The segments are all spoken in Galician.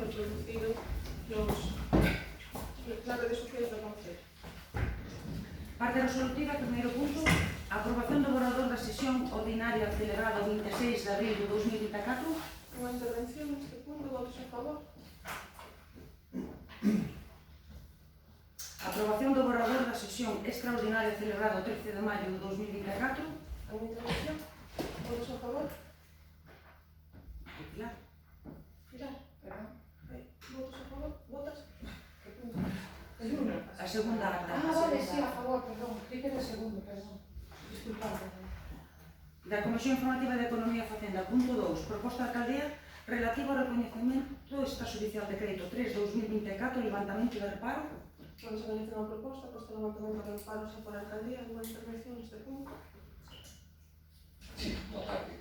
reproducido las redes sociales do Concello. Parte resolutiva, primeiro punto, aprobación do borrador da sesión ordinaria celebrada o 26 de abril de 2024. Unha intervención neste punto, votos a favor. Aprobación do borrador da sesión extraordinaria celebrada o 13 de maio de 2024. Unha intervención, votos a favor. Pilar. Pilar, perdón. Votos a favor, votas. Que punto? A segunda acta. Vale, sí, a favor, perdón. Clique de segundo, perdón. Disculpad. Da Comisión Informativa de Economía e Facenda, punto 2, proposta de alcaldía relativo ao recoñecemento extrajudicial de crédito 3/2024, levantamento de reparo. Vamos a analizar unha proposta, posta no levantamento de reparos por a alcaldía, unha intervención neste punto. Sí, boa tarde.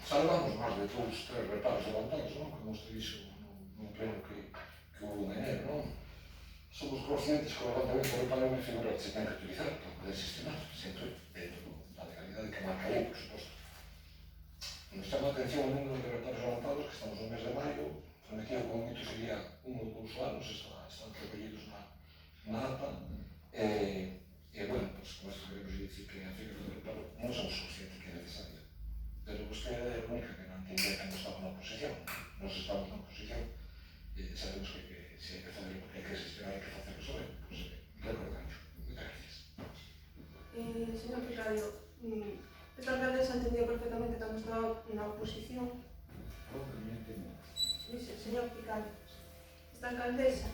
Salvamos máis de 2-3 reparos levantados, non? Como usted dixo no pleno que houve en enero, non? Somos conscientes que o levantamento de reparo é unha figura que se ten que utilizar para poder gestionar, sempre dentro da legalidade que marca a lei, por suposto. Nos chama a atención o número de reparos levantados, que estamos no mes de maio, prometido como mito sería 1 ou 2 anos, están recollidos na ata, e, bueno, pues, con esto queremos dicir que a figura de reparo non somos conscientes que é necesaria. Pero vostede é a única que non entende que non estamos na oposición. Nos estamos na oposición, sabemos que se hai que fazer o que hai que gestionar, hai que facer o sobre, pues, recordamos. Moitas gracias. Señor Vicario, esta alcaldesa entendió perfectamente cando estaba na oposición. Dice, señor Vicario, esta alcaldesa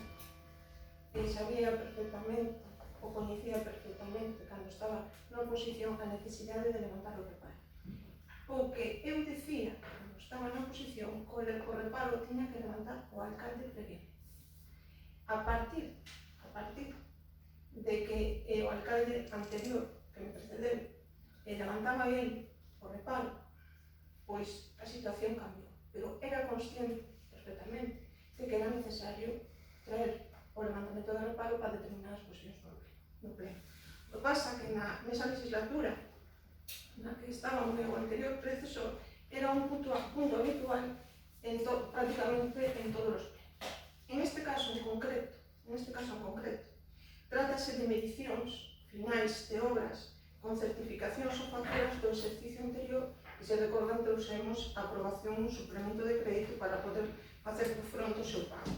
sabía perfectamente, ou coñecía perfectamente, cando estaba na oposición, a necesidade de levantar o reparo. O que eu dicía, cando estaba na oposición, o reparo tiña que levantar o alcalde preguero. A partir de que o alcalde anterior, que me precedeu, levantaba el o reparo, pois a situación cambiou. Pero era consciente perfectamente de que era necesario traer o levantamento de reparo para determinadas cuestións no pleno. O que pasa que nesa legislatura na que estaba o meu anterior predecesor era un punto habitual prácticamente en todos os plenos. En este caso en concreto, trátase de medicións finais de obras con certificacións ou facturas do exercicio anterior e se recordan trouxemos a aprobación un suplemento de crédito para poder facer fronte ao seu pago.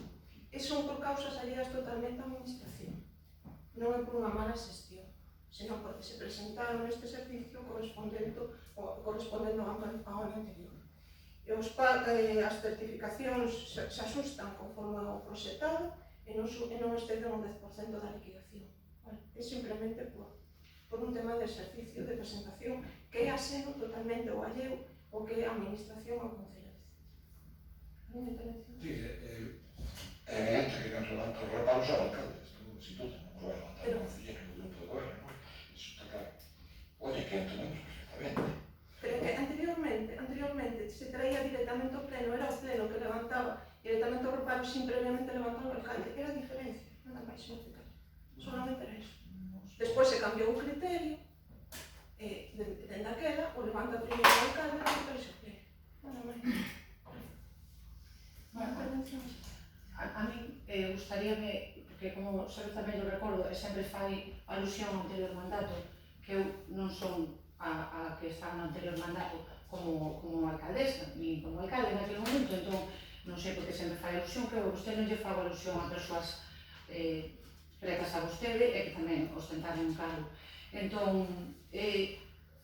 E son por causas alias totalmente á administración, non é por unha mala xestión, senón porque se presentaron neste servicio correspondendo ao ano anterior. E as certificacións se asustan conforme ao proxectado e non exceden o 10% da liquidación. É simplemente por un tema de exercicio de presentación que é aseno totalmente o alleo o que é a administración ao Concello. ¿Alguna intervención? Sí, é evidente que non se levanta os reparos ao alcalde, sin duda, non vai levantar o concelleiro do grupo de goberno, non? Iso está claro. Oye, que entendemos perfectamente. Pero que anteriormente se traía directamente ao pleno, era o pleno que levantaba directamente o reparo sin previamente levantar o alcalde. Era a diferencia, nada máis significar. Solamente era iso. Despois se cambiou o criterio, dende aquela, o levanta primeiro o alcalde e depois o pleno. Nada máis. A mí gustaríame, porque como sabe tamén eu recordo, e sempre fai alusión ao anterior mandato, que eu non son a que estaba no anterior mandato como alcaldesa, ni como alcalde naquele momento, entón non sei porque sempre fai alusión, que eu vostede non lle fago alusión a persoas pretas a vostede e que tamén ostentaron un cargo. Entón,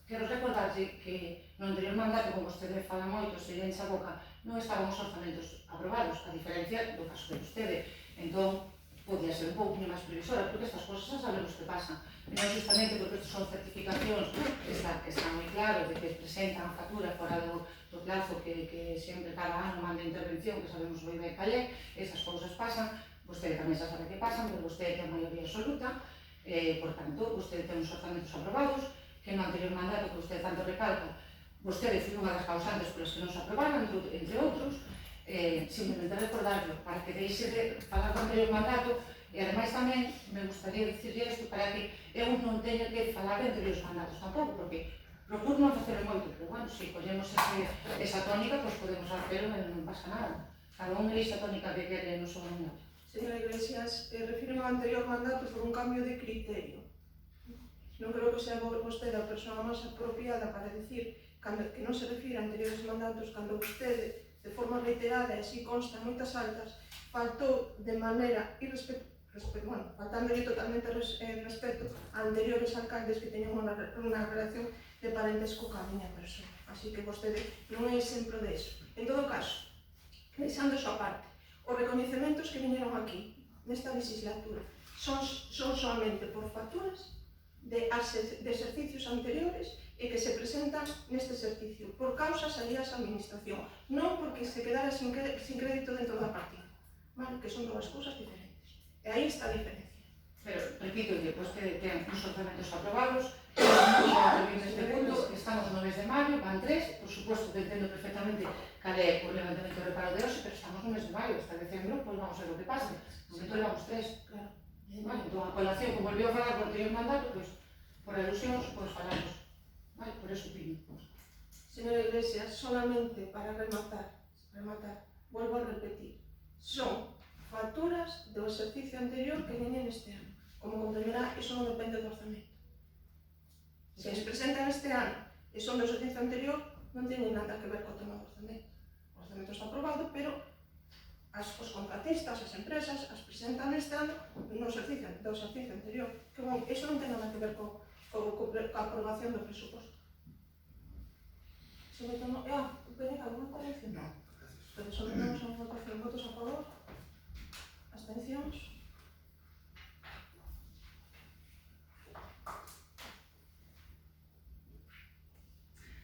quero recordarlle que no anterior mandato, como vostede fala moito, se lle encha a boca, non estaban os orzamentos aprobados, a diferencia do caso de vostede. Entón, podía ser un pouco máis previsora, porque estas cousas xa sabemos que pasan. E non justamente porque estes son certificacións que está moi claro de que presentan a factura fora do plazo que sempre cada ano manda intervención, que sabemos moi ben cal é, esas cousas pasan, vostede tamén xa sabe que pasan, pero vostede ten maioría absoluta, por tanto, vostede ten uns orzamentos aprobados, que no anterior mandato que vostede tanto recalca, vostede foi unha das causantes polas que non se aprobaron, entre outros, simplemente recordarlo, para que deixe de falar do anterior mandato, e ademais tamén me gustaría dicirle isto para que eu non teña que falar de anteriores mandatos tampouco, porque Procuro non facer moito, pero bueno, se collemos esa tónica, pois podemos facelo e non pasa nada. Cada un elixe a tónica que quere no seu mandato. Señora Iglesias, refiro ao anterior mandato por un cambio de criterio. Non creo que sea vostede a persoa máis apropiada para decir que non se refira a anteriores mandatos cando vostede, de forma reiterada, e así consta en moitas altas, faltou de maneira faltándolle totalmente respeto a anteriores alcaldes que teñen unha relación de parentesco ca miña persoa. Así que vostede non é exemplo de eso. En todo caso, deixando iso aparte, os recoñecementos que viñeron aquí, nesta legislatura, son solamente por facturas de exercicios anteriores e que se presentan neste exercicio, por causas alias á administración, non porque se quedara sin crédito dentro da partida, vale? Que son dúas cousas diferentes. E aí está a diferencia. Pero, repito, depois que ten uns orzamentos aprobados, neste punto, estamos no mes de maio, van 3, por suposto que entendo perfectamente cal é o levantamento do reparo de hoxe, pero estamos no mes de maio, hasta decembro, pois vamos ver o que pase. No momento levamos 3. Claro. Vale, entón, a colación, como volvió a falar por anterior mandato, pois, por alusións, pois falamos. Vale, por eso opino. Señora Iglesias, solamente para rematar, vuelvo a repetir, son facturas do exercicio anterior que veñen este ano. Como comprenderá, iso non depende do orzamento. Se se presentan este ano e son do exercicio anterior, non teñen nada que ver co tema do orzamento. O orzamento está aprobado, pero os contratistas, as empresas, as presentan este ano no exercicio anterior. Que, bon, iso non ten nada que ver coa aprobación do presuposto. Sometemos... ¿Tiene alguna corrección? No, gracias. Pero sometemos a votación. ¿Votos a favor? Abstencións?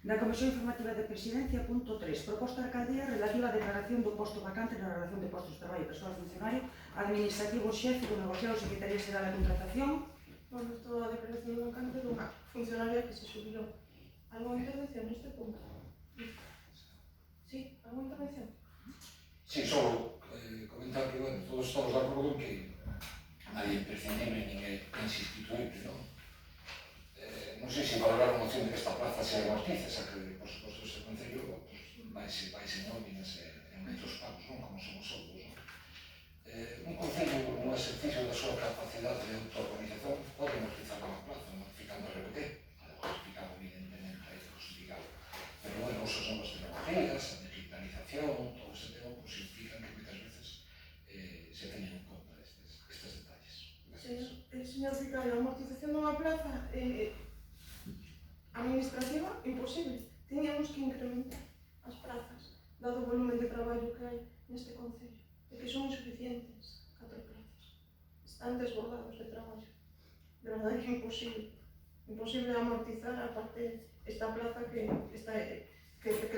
Da Comisión Informativa de Presidencia, punto 3. Proposta de alcaldía relativa á declaración do posto vacante na relación de postos de traballo e persoal funcionario administrativo xefe do negociado Secretaría Xeral de Contratación. Bueno, isto a declaración de vacante dunha funcionaria que se xubilou. Alguna intervención neste punto? Sí, alguna intervención? Sí, solo comentar que, bueno, todos estamos de acordo en que nadie é imprescindible nin é insustituible, non? Non sei se valorar a moción de que esta plaza se amortice, xa que, por suposto, este Concello vaise en nóminas e en metros pagos, non? Como somos todos, non? Un Concello, un exercicio da súa capacidade de autoorganización, pode amortizar unha plaza, modificando a RPT, justificado evidentemente, hai que justificado. Pero, bueno, usos novas tecnologías, a digitalización, todo ese tema, pues implican que moitas veces se teñen en conta estes detalles. Señor Vicario, a amortización dunha plaza administrativa, imposible. Teníamos que incrementar as plazas, dado o volumen de traballo que hai neste Concello, e que son insuficientes 4 plazas. Están desbordados de traballo. De verdade que é imposible. Imposible amortizar, aparte, esta plaza que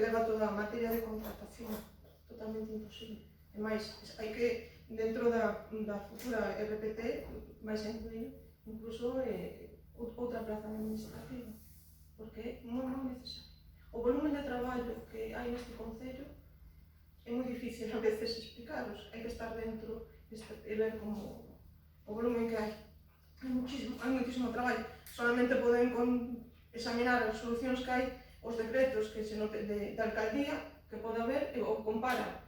leva toda a materia de contratación. Totalmente imposible. E máis, hai que, dentro da futura RPT, vais a incluir incluso outra plaza administrativa, porque é moi necesario. O volumen de traballo que hai neste Concello é moi difícil a veces explicaros, hai que estar dentro e ver como o volumen que hai. Hai moitísimo traballo. Solamente poden examinar as solucións que hai, os decretos que se noten de alcaldía que pode haber, ou compara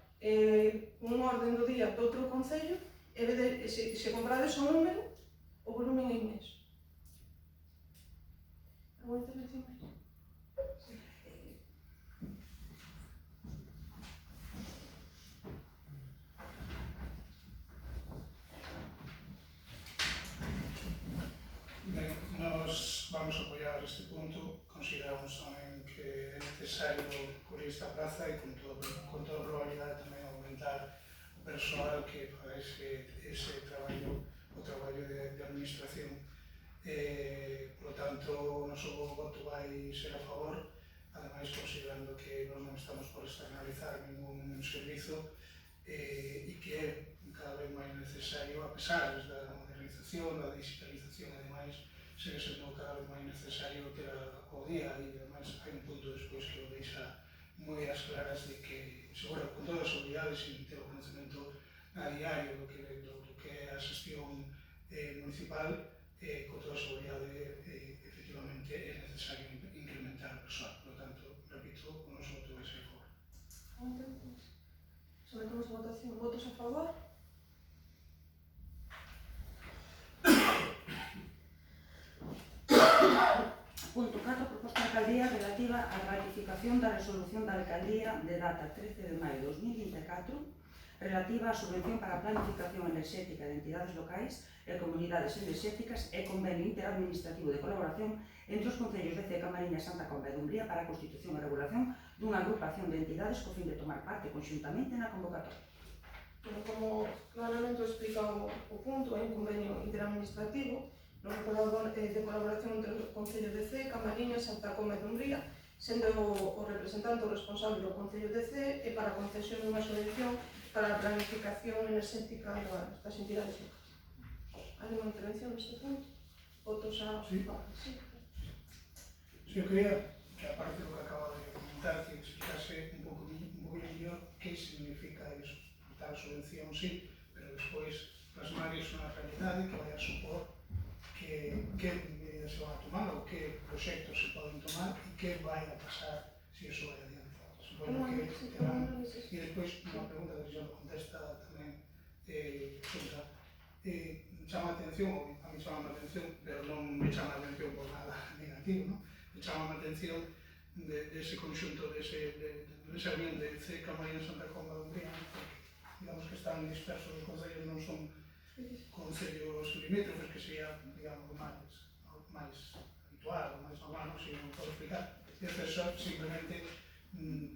un orden do día do outro Concello e se comprades o número, o volumen é inmenso. Alguna intervención máis? Nos vamos a apoiar este punto, consideramos tamén que é necesario cubrir esta plaza e con toda probabilidade tamén aumentar o persoal que faga ese traballo, o traballo de administración. Por lo tanto, o noso voto vai ser a favor, ademais considerando que nós non estamos por externalizar ningún servizo e que é cada vez máis necesario, a pesar da modernización, da digitalización, ademais, segue sendo cada vez máis necesario ter ao día e ademais hai un punto despois que o deixa moi as claras de que, seguro, con toda a seguridade, sin ter o conocemento a diario do que é a xestión municipal, con toda a seguridade, efectivamente, é necesario incrementar persoal. Por lo tanto, repito, o noso voto vai ser a favor. Sometemos a votación. Votos a favor? Punto 4. Proposta da Alcaldía relativa á ratificación da resolución da Alcaldía de data 13 de maio de 2024 relativa á subvención para a planificación enerxética de entidades locais e comunidades enerxéticas e convenio interadministrativo de colaboración entre os concellos de Ceca, Mariña, Santa Comba e Dumbría para a constitución e regulación dunha agrupación de entidades co fin de tomar parte conxuntamente na convocatoria. Como claramente o explica o punto, é un convenio interadministrativo no regulador de colaboración entre o Concello de Ceca, Mariña, Santa Comba e Dumbría, sendo o representante o responsable do Concello de Ceca e para a concesión dunha subvención para a planificación enerxética das entidades locais. Hai unha intervención neste punto? Votos a favor? Sí. Sí, eu quería que, aparte do que acaba de comentar, que explicase un pouco mellor que significa iso. Dar a subvención, sí, pero despois plasmar iso na realidade que vai a supor que medidas se van a tomar ou que proxectos se poden tomar e que vai a pasar se iso vai adiante. Supoño que terán... E despois, unha pregunta que xa contesta tamén Xunta, chama a atención, ou a mí chama a atención, pero non me chama a atención por nada negativo, non? Me chama a atención dese conxunto, dese ambiente de Ceca, Mariña, Santa Comba, Dumbría, digamos que están dispersos os concellos, non son concellos limítrofes, que sería, digamos, máis habitual, máis normal, non sei como podo explicar. E isto é simplemente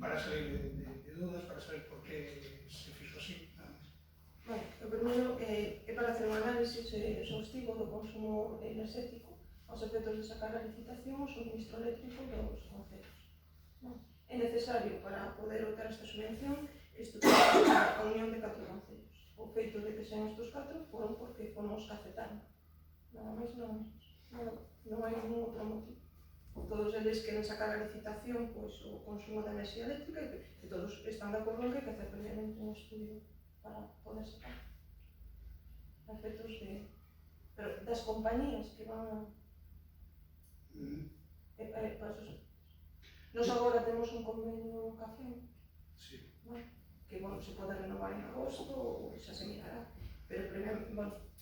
para salir de dudas, para saber por que se fixo así. Bueno, o primeiro é para hacer un análisis exhaustivo do consumo enerxético aos efectos de sacar a licitación o suministro eléctrico dos concellos. É necesario para poder obter esta subvención estruturar a unión de 4 concellos. O feito de que sean estes 4 foron porque fomos cafetando. Nada máis, nada menos. Non hai ningún outro motivo. Todos eles queren sacar a licitación pois, o consumo de enerxía eléctrica e todos están de acordo en que hai que hacer previamente un estudio para poder sacar. A efectos de... Pero das compañías que van a... Nos agora temos un convenio café, Sí. que bueno, se pode renovar en agosto ou xa se mirará, pero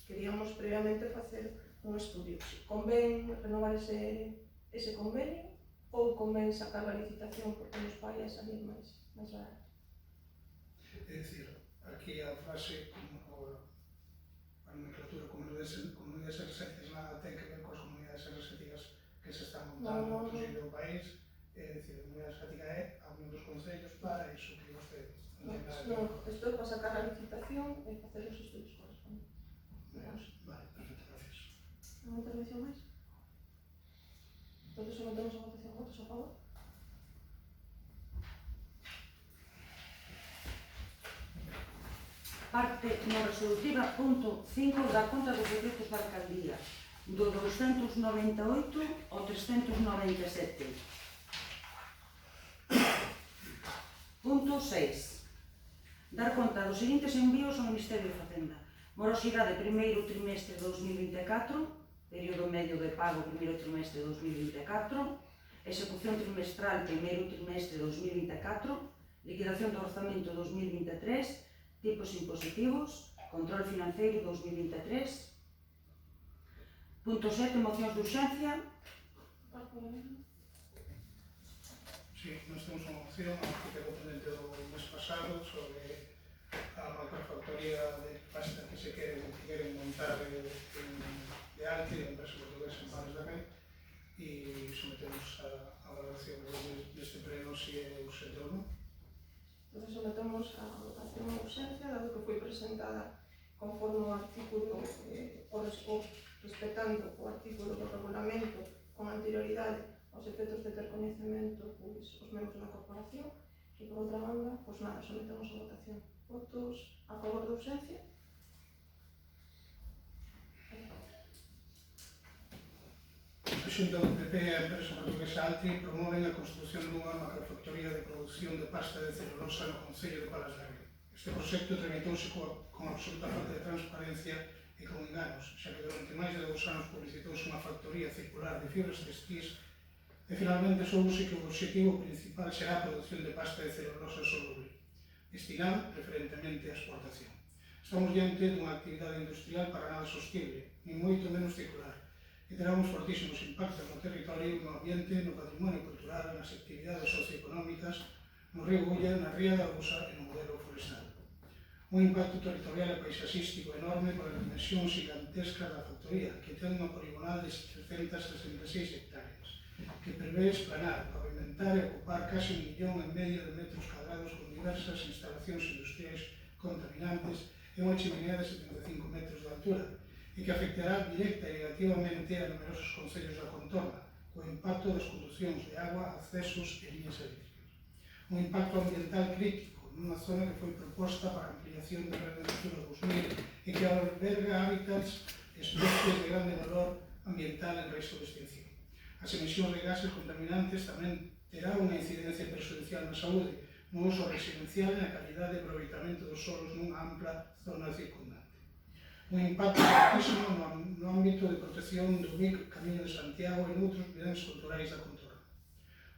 queríamos previamente facer un estudio. Convén renovar ese convenio ou convén sacar a licitación porque nos vai a salir máis barato? É dicir, aquí a frase, a nomenclatura comunidades enerxéticas nada ten que ver coas comunidades enerxéticas que se están montando no outro sitio do país. É dicir, a comunidade enerxética é a unión dos concellos para iso que vostede non ten nada que ver. Isto é para sacar a licitación e facer os estudios correspondentes. Vale, perfecto, gracias. Unha intervención máis? Entón, sometemos a votación. Votos a favor? Parte non resolutiva, punto 5, da conta dos decretos da Alcaldía, do 298 ao 397. Punto 6. Dar conta dos seguintes envíos ao Ministerio de Facenda. Morosidade primeiro trimestre de 2024, período medio de pago primeiro trimestre de 2024, execución trimestral primeiro trimestre de 2024, liquidación do orzamento 2023, tipos impositivos, control financeiro 2023. Punto 7, mocións de urxencia. Sí, nós temos unha moción que quedou pendente do mes pasado sobre a macrofactoría de pasta que se queren montar de Alti, da empresa portuguesa en Pares da Rei, e sometemos a valoración deste pleno se é urxente ou non. Entón, sometemos a votación de urxencia, dado que foi presentada conforme o artículo, respetando o artículo do regulamento con anterioridade aos efectos de ter coñecemento os membros da corporación, e por outra banda, pois nada, sometemos a votación. Votos a favor da urxencia? A Xunta do PP e a empresa portuguesa Alti promoven a construción dunha macrofactoría de produción de pasta de celulosa no Concello de Palas de Rei. Este proxecto tramitouse con absoluta falta de transparencia e con enganos, xa que durante máis de 2 anos publicitouse unha factoría circular de fibras textís E finalmente souse que o objetivo principal será a produción de pasta de celulosa soluble, destinada preferentemente á exportación. Estamos diante dunha actividade industrial para nada sostible, nin moito menos circular, que terá uns fortísimos impactos no territorio, no ambiente, no patrimonio cultural, nas actividades socioeconómicas, no río Ulla, na ría da Arousa e no modelo forestal. Un impacto territorial e paisaxístico enorme polas dimensións gigantescas da factoría, que ten unha poligonal de 366 hectáreas, que prevé esplanar, pavimentar e ocupar case 1,5 millón de metros cadrados con diversas instalacións industriais contaminantes e unha chimenea de 75 metros de altura, e que afectará directa e negativamente a numerosos concellos da contorna, co impacto das conducións de agua, accesos e líneas eléctricas. Un impacto ambiental crítico nunha zona que foi proposta para a ampliación da Rede Natura 2000 e que alberga hábitats e especies de grande valor ambiental en risco de extinción. As emisións de gases contaminantes tamén terá unha incidencia perxudicial na saúde, no uso residencial e na calidade de aproveitamento dos solos nunha ampla zona circundante. Un impacto fortísimo no ámbito de protección do MIC Camiño de Santiago e noutros bens culturais da contorna.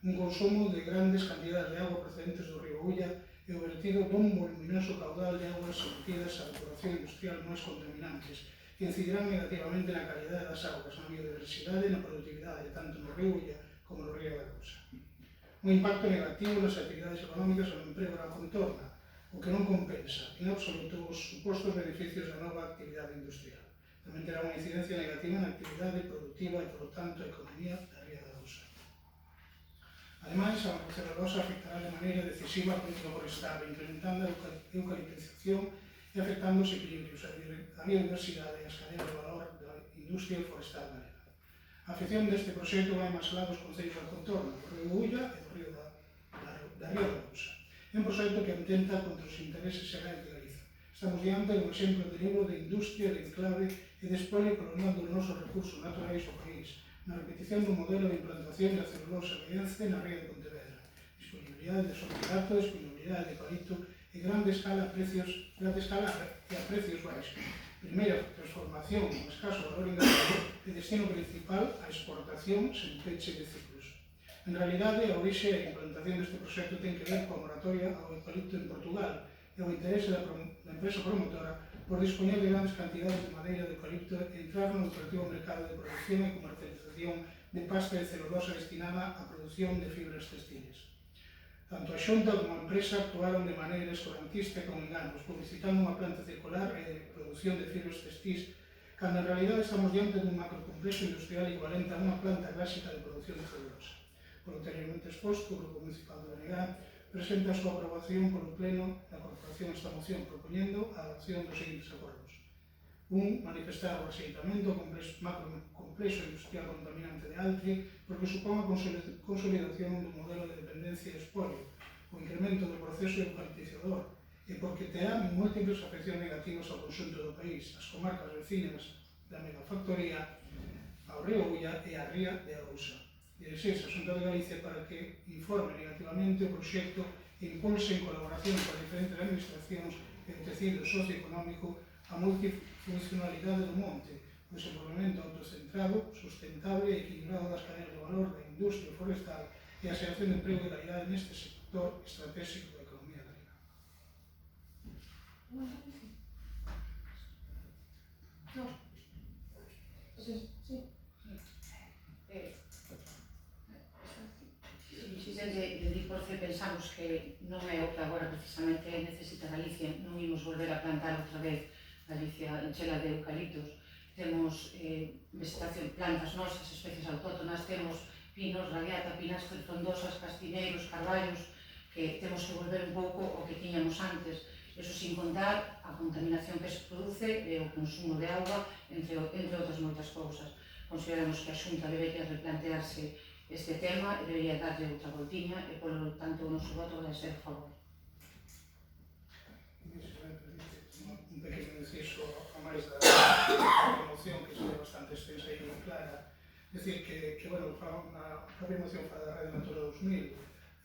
Un consumo de grandes cantidades de agua procedentes do río Ulla e o vertido dun voluminoso caudal de augas sometidas á depuración industrial máis contaminantes, que incidirán negativamente na calidade das augas, na biodiversidade e na productividade, tanto no río Ulla como no río da Arousa. Un impacto negativo nas actividades económicas e no emprego na contorna, o que non compensa, en absoluto, os supostos beneficios da nova actividade industrial. Tamén terá unha incidencia negativa na actividade productiva e, por tanto, a economía da ría da Arousa. Ademais, a celulosa afectará de maneira decisiva ao ciclo forestal, incrementando a eucaliptización e afectando os equilibrios, a biodiversidade e as cadeas de valor da industria forestal galega. A afección deste proxecto vai máis lá dos concellos da contorna, do río Ulla e do río da Arousa. É un proxecto que atenta contra os intereses xerais de Galiza. Estamos diante dun exemplo de libro de industria, de enclave e de espolio colonial dos nosos recursos naturais do país, na repetición do modelo de implantación da celulosa de Ence na ría de Pontevedra, disponibilidade de sorbitato, disponibilidade de eucalipto e grande escala e a precios baixos. Primeira, transformación con escaso valor engadido e destino principal a exportación sen peche de ciclos. En realidade, a orixe e a implantación deste proxecto ten que ver coa moratoria ao eucalipto en Portugal e o interese da empresa promotora por dispoñer de grandes cantidades de madeira de eucalipto e entrar no lucrativo mercado de producción e comercialización de pasta de celulosa destinada á produción de fibras textiles. Tanto a Xunta como a empresa actuaron de maneira escorantista e con enganos, publicitando unha planta circular e de produción de fibras textis, cando en realidade estamos diante dun macrocomplexo industrial equivalente a unha planta clásica de produción de celulosa. Por anteriormente exposto, o Grupo Municipal do BNG presenta a súa aprobación polo Pleno da Corporación esta moción, propoñendo a adopción dos seguintes acordos. 1. Manifestar o rexeitamento ao macrocomplexo industrial contaminante de Altri porque supón a consolidación do modelo de dependencia e espolio, o incremento do proceso eucaliptizador e porque terá múltiples afeccións negativas ao conxunto do país, as comarcas vecinas da megafactoría, ao río Ulla e á ría de Arousa. Dirixese a Xunta de Galicia para que informe negativamente o proxecto e impulse en colaboración con diferentes administracións e o tecido socioeconómico a multifuncionalidade do monte, o desenvolvemento autocentrado, sustentable e equilibrado das cadeas de valor da industria forestal e a xeración de emprego de calidade neste sector estratégico da economía galega. De Diporce pensamos que non é o que agora precisamente necesita Galicia, non imos volver a plantar outra vez Galicia enchela de eucaliptos. Temos vegetación, plantas nosas, especies autóctonas, temos pinos, radiata, pinastres frondosas, castineiros, carballos, que temos que volver un pouco ao que tiñamos antes. Eso sin contar a contaminación que se produce e o consumo de auga, entre outras moitas cousas. Consideramos que a Xunta debería replantearse este tema e debería darlle outra voltiña e, polo tanto, o noso voto vai ser a favor. Un pequeno inciso a máis da moción, que é bastante extensa e moi clara. Decir que bueno, a propia moción fala da Rede Natura 2000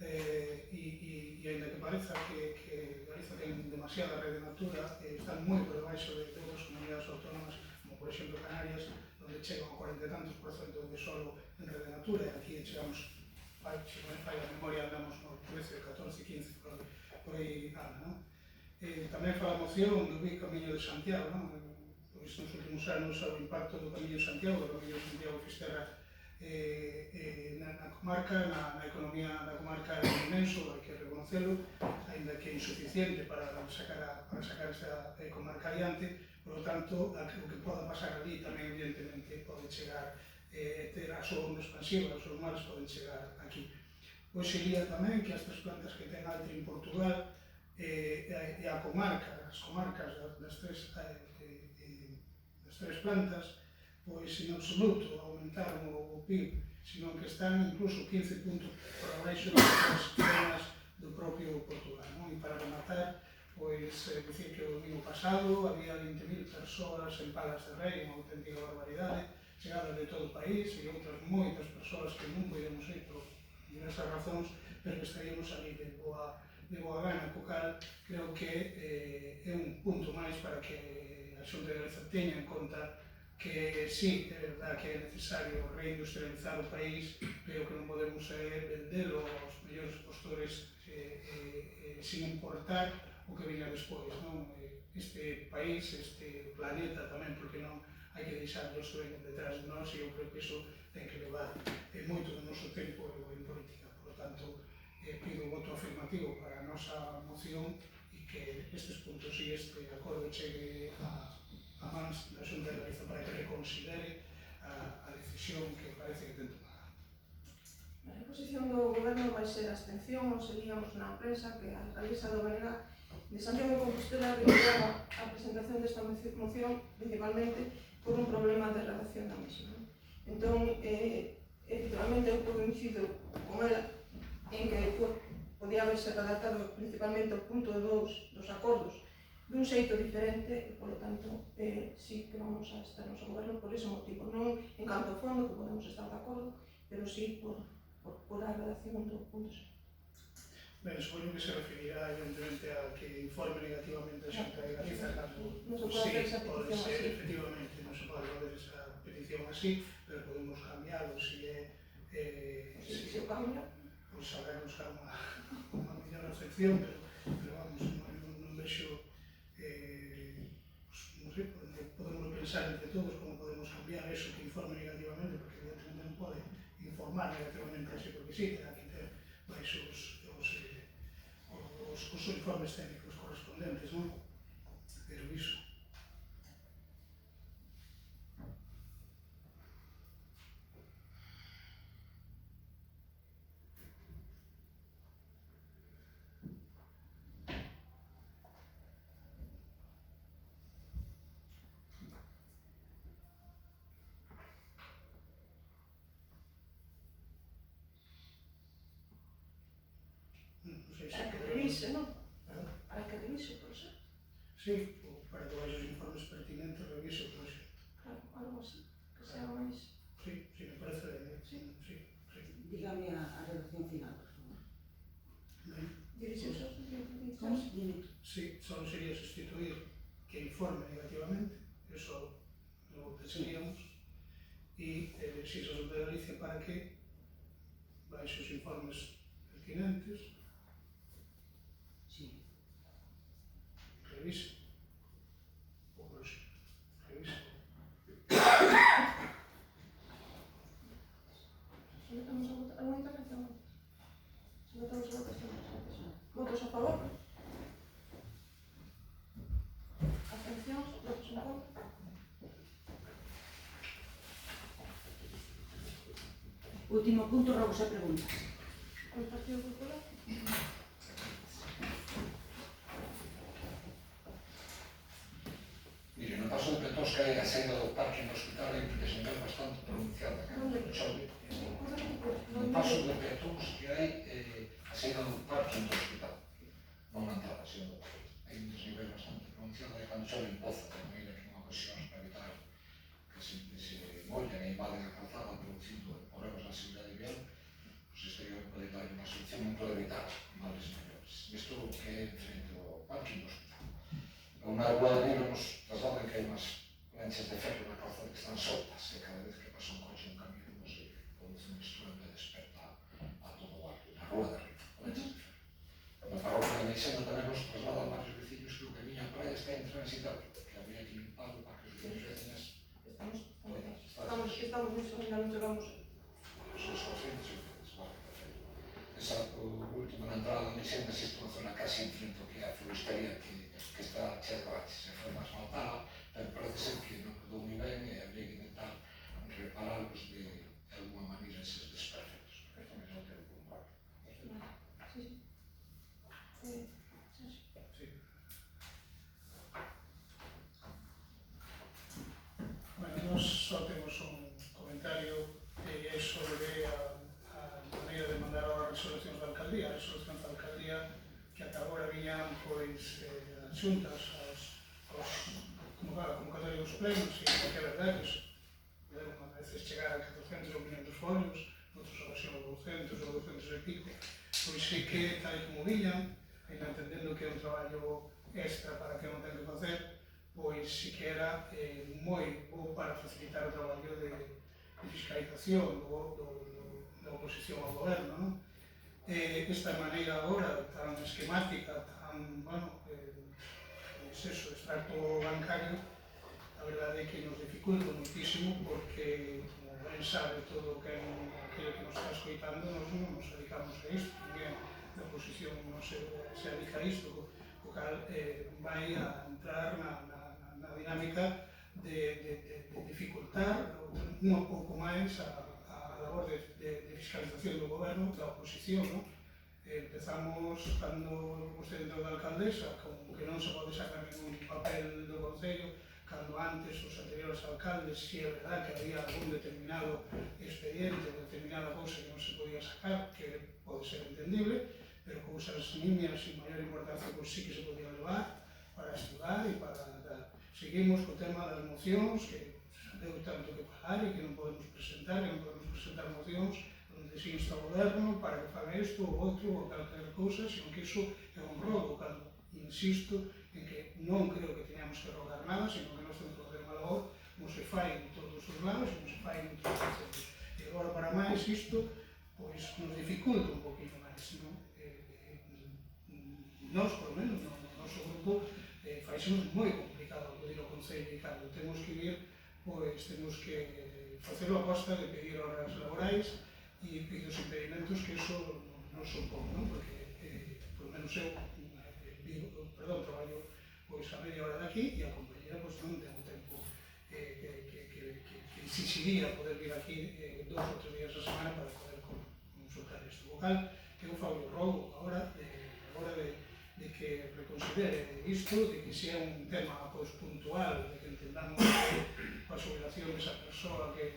e ainda que pareza que Galiza ten demasiada Rede Natura, están moi por debaixo de outras comunidades autónomas, como por exemplo Canarias, onde chega ao 40 e tantos % de solo en Rede Natura, e aquí chegamos, se non me falla a memoria, andamos no 13, 14, 15, por aí anda, non? Tamén fala a moción do Camiño de Santiago, non? Pois nos últimos anos o impacto do Camiño de Santiago, do Camiño de Santiago Fisterra na comarca, na economía da comarca é inmenso, hai que reconocelo, ainda que é insuficiente para sacar esta comarca adiante. Por lo tanto, o que poda pasar ali tamén evidentemente pode chegar ter a súa onda expansiva, os seus males poden chegar aquí. Hoxe día tamén que as tres plantas que ten Altri en Portugal e a comarca, as comarcas das tres plantas, pois en absoluto aumentaron o PIB, sino que están incluso 15 puntos por abaixo das zonas do propio Portugal. E para rematar, pois dicir que o domingo pasado había 20.000 persoas en Palas de Rei, unha auténtica barbaridade, chegadas de todo o país e outras moitas persoas que non podíamos ir por diversas razóns, pero que estaríamos ali de boa gana, co cal creo que é un punto máis para que a Xunta de Galicia teña en conta que sí, é verdad que é necesario reindustrializar o país, pero que non podemos vendelo aos mellores postores sin importar o que venga despois, non? Este país, este planeta tamén, porque non hai que deixarlos que vengan detrás de nós, e eu creo que iso ten que levar moito do noso tempo en política. Por lo tanto, pido voto afirmativo para a nosa moción e que estes puntos e este acordo chegue a mans da Xunta de Galicia para que reconsidere a decisión que parece que ten tomada. A posición do Goberno vai ser a abstención, ou seríamos na prensa que a alcaldesa do Benega de Santiago de Compostela retiraba a presentación desta moción principalmente por un problema de redacción da mesma. Entón, efectivamente, eu coincido con ela en que podía haberse redactado principalmente o punto 2 dos acordos dun xeito diferente, e, polo tanto, sí que vamos a estar no Goberno por ese motivo. Non en canto ao fondo, que podemos estar de acordo, pero sí por a redacción do punto 2. Ben, supoño que se referirá evidentemente a que informe negativamente a Xunta de Galicia cando sí, pode ser, efectivamente, non se pode fazer esa petición así, pero podemos cambiarlo se Se o cambia, pois habrá que buscar unha mellor acepción, pero vamos, non vexo, non sei, podemos pensar entre todos como podemos cambiar eso que informe negativamente, porque evidentemente non pode informar negativamente así porque sí, terá que ter baixos os informes técnicos correspondentes, non? Pero iso. Non sei se para que revise, non? Para que revise, por eso. sí, para que vayas os informes pertinentes, reviso o proxecto. Claro, algo así, que sea máis... Sí, me parece ben, sí. Dígame a redacción final, por favor. Ben, Dirixes aos ¿Cómo? Dime. sí, só sería sustituir que informe negativamente, eso lo pensaríamos, e se a Xunta de Galicia para que baixe os informes pertinentes, Sí. revise o proxecto, revise. Sometamos a votar unha intervención. Sometamos a votación. Votos a favor? Abstencións? Votos en contra? Último punto, rogos e preguntas. O Partido Popular? Mire, no paso de Petosca e a saída do parque no hospital hai un desempenho bastante pronunciado. No paso de Petosca que hai a saída do parque no hospital. Non na entrada, sino hai un desnivel bastante pronunciado de cando chove en Poza, de maneira que non ocasións para evitar que se mollen e invaden a calzada producindo problemas na seguridade vial, pois este que pode dar unha solución, non pode evitar males maiores. Isto que é frente ao parque no hospital. Unha rúa de Nilo nos trasladan que hai unhas manchas de ferro na calzada que están soltas, e cada vez que pasa un coche, un camión, non sei, produce un estruendo e desperta a todo o barrio, na rúa de arriba, manchas de ferro. Na parroquia de Meixena tamén nos trasladan varios vecinos que o camiño á praia está intransitable, que habría que limparlo para que os vecinos Estamos nisso, ainda non chegamos. Os conscientes, vale, perfecto. Esa, o último na entrada da Meixena existe unha zona casi enfrente ao que é a floristería que está chea de baches, e foi máis maltada, pero parece ser que non quedou moi ben e habría que intentar repararlos de alguma maneira eses desperfectos, porque tamén non ten un bar. Sí. Bueno, nós só temos un comentario e é sobre a maneira de mandar as resolucións da alcaldía. A resolución da alcaldía que ata agora viñan pois as xuntas aos convocatorios dos plenos, e que é verdade que podemos a veces chegar a 400 ou 500 folios, noutras ocasións 200 ou 200 e pico, pois sí que tal como viñan, ainda entendendo que é un traballo extra para que non ten que facer, pois sí que era moi bo para facilitar o traballo de fiscalización da oposición ao goberno, non? Esta maneira agora tan esquemática, tan, bueno, eso, extracto bancario, a verdade é que nos dificulta muitísimo porque, como ben sabe todo aquilo que nos está escoitando, nos non nos dedicamos a isto, ninguén da oposición non se dedica a isto, o cal vai a entrar na dinámica de dificultar un pouco máis a labor de fiscalización do goberno, da oposición, non? Empezamos cando vostede entrou da alcaldesa, como que non se pode sacar ningún papel do Concello, cando antes os anteriores alcaldes, si é verdad que había algún determinado expediente, determinada cousa que non se podía sacar, que pode ser entendible, pero cousas nimias e maior importancia pois sí que se podía levar para estudar e para dar. Seguimos co tema das mocións, que deu tanto que pagar e que non podemos presentar mocións onde se insta o goberno para que faga isto ou outro ou calquera cousa, senón que iso é un rogo, cando insisto en que non creo que teñamos que rogar nada, senón que nós temos que facer unha labor como se fai en todos os lados e como se fai en todos os centros. E agora, para máis, isto pois nos dificulta un poquinho máis, non? Nós, por lo menos, no noso grupo, faixemos moi complicado acudir ao Concello e cando temos que ir, pois temos que facelo a costa de pedir horas laborais e os impedimentos que iso non son pouco, non? Porque, por lo menos eu, traballo pois a media hora daqui e a compañera pois non ten o tempo que exigiría poder vir aquí 2 ou 3 días a semana para poder consultar isto. O cal, que eu fago o rogo agora de que reconsidere isto, de que se é un tema pois puntual, de que entendamos que a xubilación desa persoa que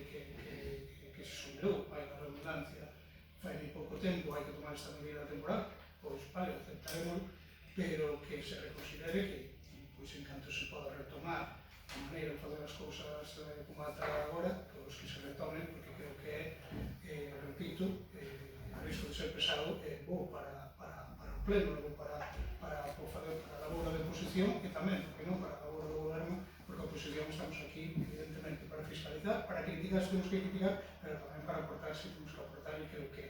se xubilou, vai na redundancia, fai moi pouco tempo, hai que tomar esta medida temporal, pois vale, aceptaremos, pero que se reconsidere que, pois en canto se poda retomar a maneira de fazer as cousas como ata agora, pois que se retomen, porque creo que é, repito, a risco de ser pesado, é bo para o pleno, é bo para fazer a labor de oposición e tamén, porque non, para a labor do goberno, porque a oposición estamos aquí, evidentemente, para fiscalizar, para criticar se temos que criticar, pero tamén para aportar se temos que aportar, e creo que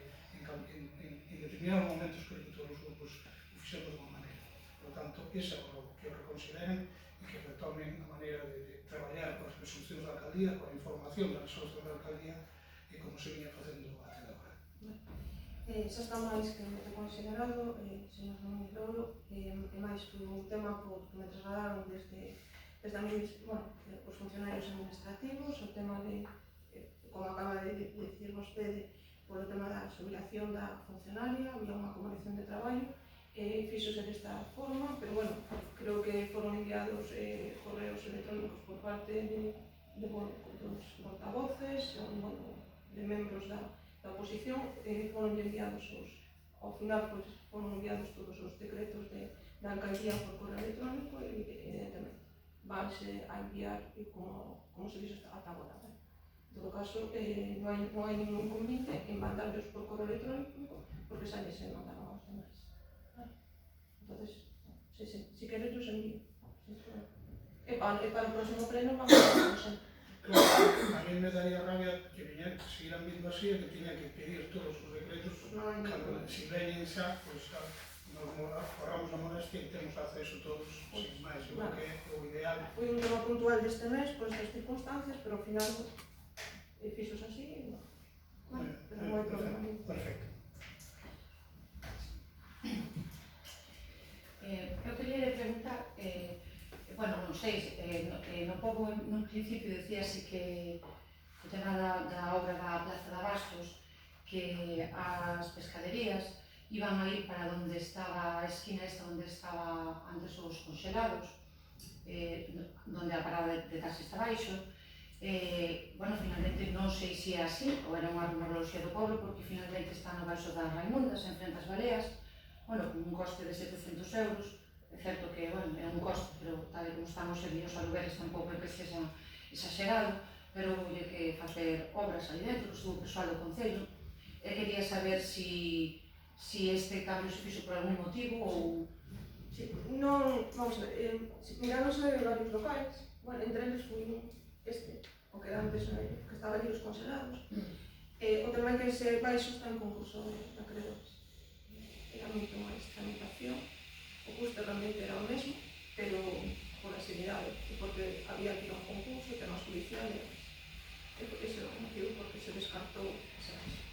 en determinados momentos creo que todos os grupos o fixemos de unha maneira. Por tanto, ese é o que reconsideren e que retomen a maneira de traballar coas resolucións da alcaldía, coa información da resolución da alcaldía e como se viña facendo até agora. Xa está máis que considerado, señor Núñez Louro, e máis foi un tema que me trasladaron desde os funcionarios administrativos, o tema de, como acaba de dicir vostede, por o tema da xubilación da funcionaria, había unha comunicación de traballo, fíxose desta forma, pero bueno, creo que foron enviados correos electrónicos por parte dos portavoces, de membros da oposición, foron enviados ao final foron enviados todos os decretos da alcaldía por correo electrónico e evidentemente vanse a enviar como se dixo ata agora. En todo caso, non hai ningún inconveniente en mandarlos por correo electrónico porque xa se mandaron aos demais. Entonces, si queres, os envío. para o próximo pleno vamos a ver sempre. Claro, a mí me daría rabia que siguieran viendo así e que tiña que pedir todos os decretos cando si veñen xa, pois xa nos ahorramos a molestia e temos acceso todos sin máis, igual que é o ideal. Foi un tema puntual deste mes por estas circunstancias, pero ao final fixos así, pero non hai problema. Perfecto. Eu queria preguntar, bueno, non sei, no pobo, no principio decíase que o tema da obra da Plaza de Abastos, que as pescaderías iban a ir para onde estaba a esquina esta onde estaba antes os congelados, onde a parada de taxi está baixo. Bueno, finalmente non sei se é así, ou era unha rumoroloxía do povo, porque finalmente está no baixo das Raimundas, en frente ás Baleas, bueno, con un coste de 700 euros, é certo que, bueno, é un coste, pero tal como estamos en os alugueres tampouco é que sexa exagerado, pero houve que facer obras aí dentro, estuvo o persoal do Concello, e quería saber si este cambio se fixo por algún motivo ou... Sí, non, vamos a ver, miráronse varios locais, bueno, entre eles foi o que era antes, que estaba ali os congelados, o tema é que ese baixo está en concurso de acreedores. Era moito máis tramitación, o custo realmente era o mesmo, pero por asimilado, porque había que ir a un concurso, tema judicial, ese é o motivo porque se descartou ese baixo.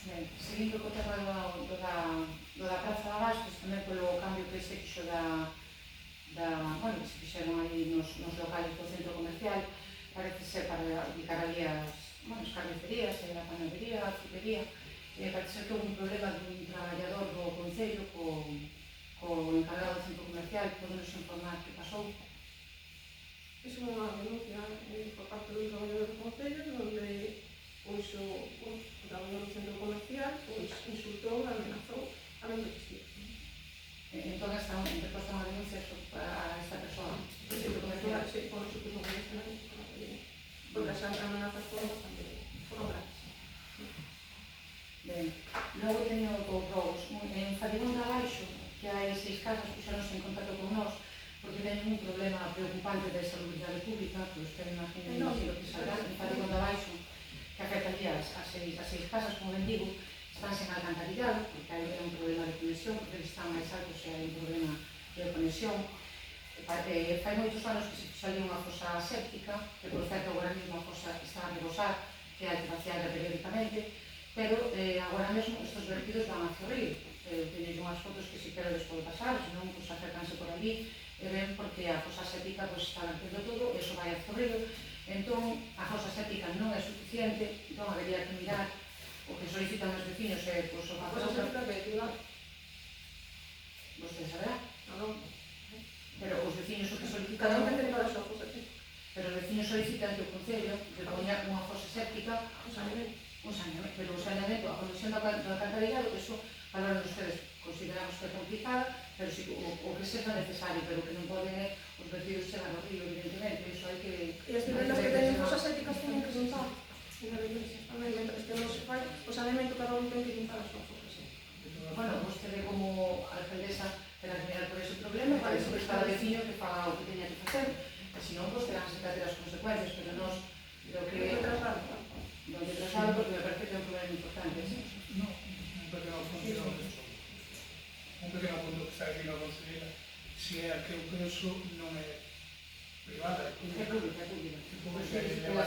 Ben, seguindo co tema do da Praza de Abastos, tamén polo cambio que se fixo bueno, que se fixeron aí nos locales do centro comercial, parece ser para aplicar ali as carnicerías, a panadería, a frutería, parece ser que houve un problema dun traballador do Concello co encargado do centro comercial. Podemos informar que pasou? É unha denuncia por parte do traballador do Concello, onde o traballador do centro comercial insultou e amenazou a mente vestida. Entón, interposta unha denuncia a esta persoa do centro comercial? Sí, con se puso con este año, porque as amenazas foron graves. Ben, logo teño dous robos. En Fadigón de Abaixo, que hai 6 casas, puxeronse en contacto con nós, porque teñen un problema preocupante de salubridade pública, que usted imaginen o que sabrá, en Fadigón de Abaixo, que afecta ali as 6 casas, como ben digo, están sen alcantarillado, porque hai un problema de conexión, porque están máis altos e hai un problema de conexión. Fai moitos anos que se fixo ali unha fosa séptica, que por certo agora mesmo a fosa está a rebosar, que hai que vaciarla periódicamente, pero agora mesmo estes vertidos van hacia o río. Teño unhas fotos que si queredes pode pasar, se non, pues, acercanse por ali, e ven porque a fosa séptica pues, está vertido todo, e iso vai hacia o río. Entón, a fosa séptica non é suficiente, entón habería que mirar o que solicitan os vecinos e pues, o A cosa séptica que é privada. Vostede saberá. Non. Pero os vecinos o que solicitan... Cada un ten para a súa fosa séptica. Pero os vecinos solicitan que o Concello que poña unha fosa séptica, Un saneamento. pero o saneamento, a conexión do alcantarillado, que iso, valoran ustedes, consideramos que é complicada, pero si, o que seja necesario, pero que non poden os vertidos chegar ao río, evidentemente, iso hai que... E as vivendas que teñen fosas sépticas teñen que limpar. E na iglesia tamén, mentre que non se fai, o saneamento cada un ten que limpar a súa fosa séptica. Bueno, vostede como alcaldesa terá que mirar por ese problema, para iso que cada veciño que faga o que teña que facer, e senón, pues, teránse que hacer as consecuencias, pero nos, lo que... Non te trasado, porque me parece que é un problema importante, ¿sí? No, un pequeno punto que está aquí na conselleira, se é a que eu penso non é privada, é pública. É pública, é pública. É pública e leva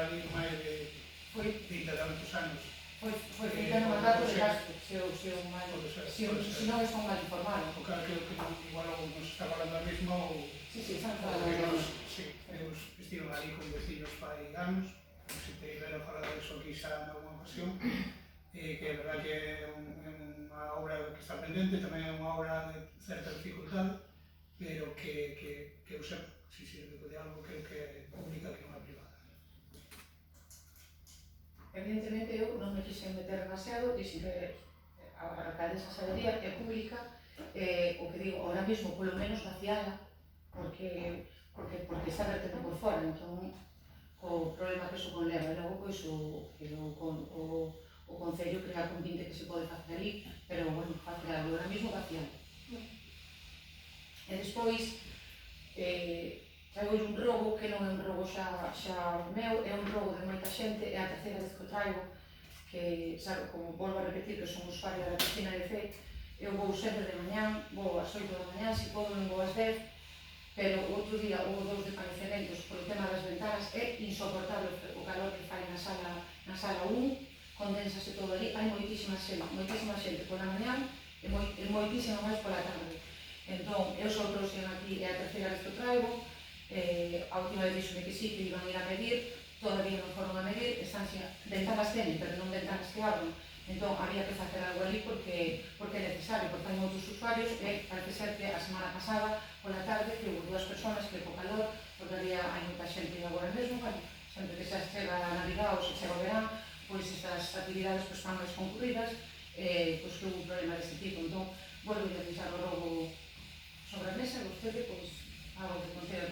ali máis de 20 e tantos anos. Foi feita no mandato de gasto, se non están mal informados. O que creo que igual nos está falando a mesma ou... Sí, están falando a mesma. Sí, eles estiven ali con vecinos fai anos, se te iban a falar disso aquí xa na alguna ocasión, que é verdad que é unha obra que está pendente, tamén é unha obra de certa dificultade, pero que eu sepa, si sirve de algo, creo que é pública, que non é privada. Evidentemente eu non me quixen meter demasiado, dixen que a alcaldesa sabería que é pública, o que digo, ahora mesmo polo menos vaciala, porque está vertendo por fora, entón o problema que iso conleva, e logo pois o Concello crea con 20 que se pode facer ali, pero bueno, facer algo, ahora mesmo vaciar. E despois, traigo un rogo que non é un rogo xa meu, é un rogo de moita xente, é a terceira vez que o traigo, que, sabe, como volvo a repetir que son usuaria da piscina de Fei, eu vou sempre de mañán, vou ás 8 da mañán, se podo non vou ás 10, pero o outro día houve 2 desvanecementos polo tema das ventanas, é insoportable o calor que fai na sala 1, condensase todo ali, hai moitísima xente pola mañán e moitísima máis pola tarde. Entón, eu só trouxe aquí, é a terceira vez que o traigo, a última vez dixome que sí, que iban a ir a medir, todavía non foron a medir, están ventanas teñen, pero non ventanas que abren. Entón, había que facer algo ali porque é necesario, porque hai moitos usuarios e parece ser que a semana pasada, pola tarde, que houve 2 personas que co calor, porque hai moita xente agora mesmo, sempre que xa chega a Navidad ou se chega o verán, pois estas actividades están máis concurridas, pois que houve un problema deste tipo. Entón, volvo a deixar o rogo sobre a mesa e vostede, pois, algo que contén